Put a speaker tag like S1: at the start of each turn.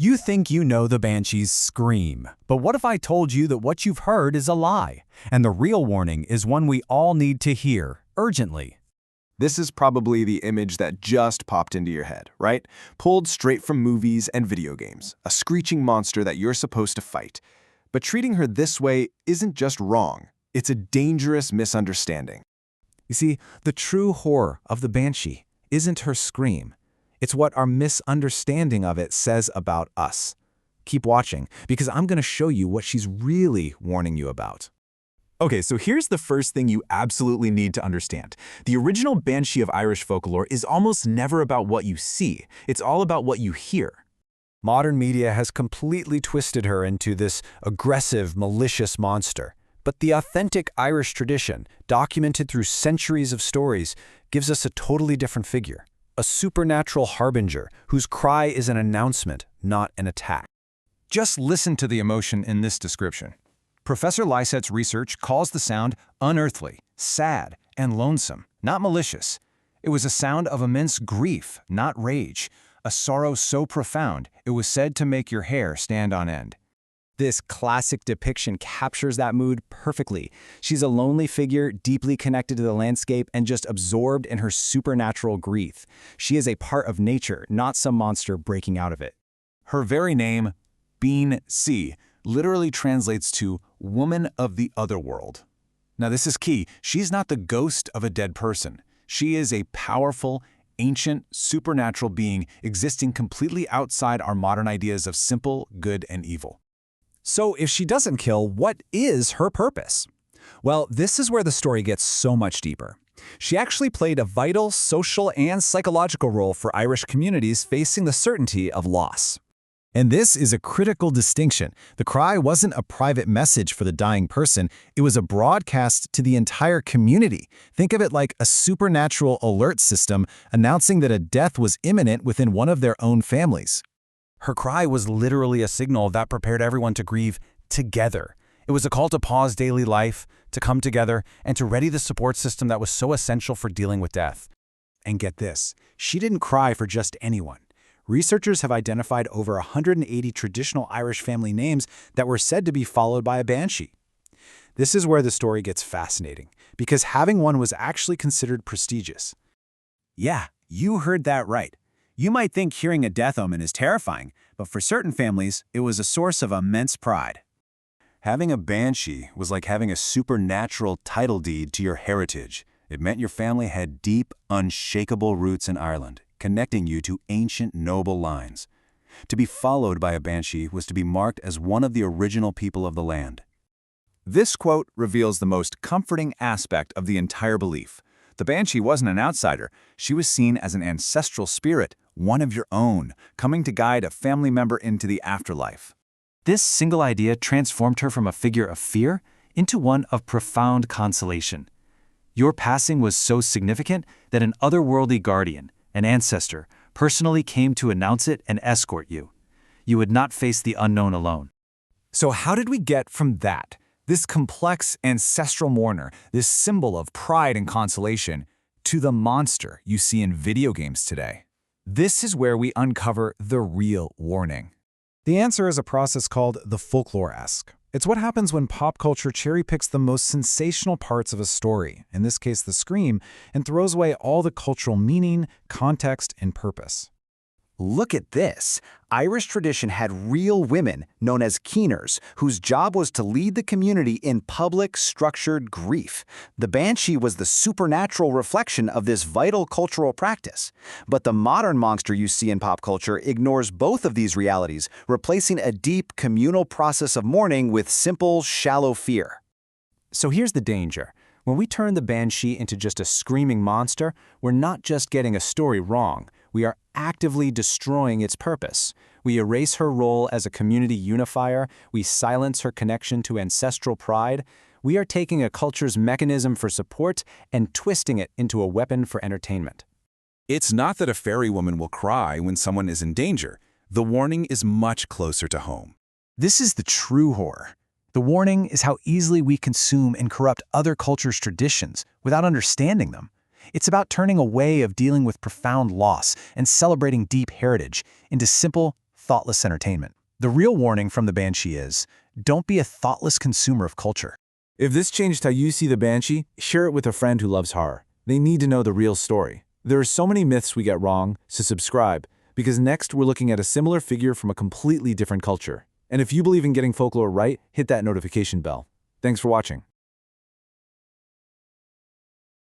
S1: You think you know the Banshee's scream, but what if I told you that what you've heard is a lie, and the real warning is one we all need to hear, urgently?
S2: This is probably the image that just popped into your head, right? Pulled straight from movies and video games, a screeching monster that you're supposed to fight. But treating her this way isn't just wrong, it's a dangerous misunderstanding.
S3: You see, the true horror of the Banshee isn't her scream. It's what our misunderstanding of it says about us. Keep watching, because I'm going to show you what she's really warning you about.
S4: Okay, so here's the first thing you absolutely need to understand. The original Banshee of Irish folklore is almost never about what you see. It's all about what you hear.
S1: Modern media has completely twisted her into this aggressive, malicious monster. But the authentic Irish tradition, documented through centuries of stories, gives us a totally different figure. A supernatural harbinger whose cry is an announcement, not an attack.
S5: Just listen to the emotion in this description. Professor Lysett's research calls the sound unearthly, sad, and lonesome, not malicious. It was a sound of immense grief, not rage, a sorrow so profound it was said to make your hair stand on end.
S3: This classic depiction captures that mood perfectly. She's a lonely figure, deeply connected to the landscape and just absorbed in her supernatural grief. She is a part of nature, not some monster breaking out of it.
S4: Her very name, Banshee, literally translates to woman of the other world. Now this is key. She's not the ghost of a dead person. She is a powerful, ancient, supernatural being existing completely outside our modern ideas of simple, good, and evil.
S3: So if she doesn't kill, what is her purpose? Well, this is where the story gets so much deeper. She actually played a vital social and psychological role for Irish communities facing the certainty of loss. And this is a critical distinction. The cry wasn't a private message for the dying person, it was a broadcast to the entire community. Think of it like a supernatural alert system announcing that a death was imminent within one of their own families.
S1: Her cry was literally a signal that prepared everyone to grieve together. It was a call to pause daily life, to come together, and to ready the support system that was so essential for dealing with death. And get this, she didn't cry for just anyone. Researchers have identified over 180 traditional Irish family names that were said to be followed by a banshee. This is where the story gets fascinating, because having one was actually considered prestigious.
S6: Yeah, you heard that right. You might think hearing a death omen is terrifying, but for certain families, it was a source of immense pride.
S4: Having a banshee was like having a supernatural title deed to your heritage. It meant your family had deep, unshakable roots in Ireland, connecting you to ancient noble lines. To be followed by a banshee was to be marked as one of the original people of the land.
S6: This quote reveals the most comforting aspect of the entire belief. The banshee wasn't an outsider. She was seen as an ancestral spirit, one of your own, coming to guide a family member into the afterlife.
S1: This single idea transformed her from a figure of fear into one of profound consolation. Your passing was so significant that an otherworldly guardian, an ancestor, personally came to announce it and escort you. You would not face the unknown alone.
S3: So how did we get from that, this complex ancestral mourner, this symbol of pride and consolation, to the monster you see in video games today? This is where we uncover the real warning. The answer is a process called the folklore-esque. It's what happens when pop culture cherry-picks the most sensational parts of a story, in this case the scream, and throws away all the cultural meaning, context, and purpose.
S7: Look at this. Irish tradition had real women, known as keeners, whose job was to lead the community in public, structured grief. The banshee was the supernatural reflection of this vital cultural practice. But the modern monster you see in pop culture ignores both of these realities, replacing a deep, communal process of mourning with simple, shallow fear.
S1: So here's the danger. When we turn the banshee into just a screaming monster, we're not just getting a story wrong. We are actively destroying its purpose. We erase her role as a community unifier. We silence her connection to ancestral pride. We are taking a culture's mechanism for support and twisting it into a weapon for entertainment.
S4: It's not that a fairy woman will cry when someone is in danger. The warning is much closer to home.
S3: This is the true horror. The warning is how easily we consume and corrupt other cultures' traditions without understanding them. It's about turning a way of dealing with profound loss and celebrating deep heritage into simple,
S5: thoughtless entertainment. The real warning from the Banshee is, don't be a thoughtless consumer of culture.
S8: If this changed how you see the Banshee, share it with a friend who loves horror. They need to know the real story. There are so many myths we get wrong, so subscribe, because next we're looking at a similar figure from a completely different culture. And if you believe in getting folklore right, hit that notification bell. Thanks for watching.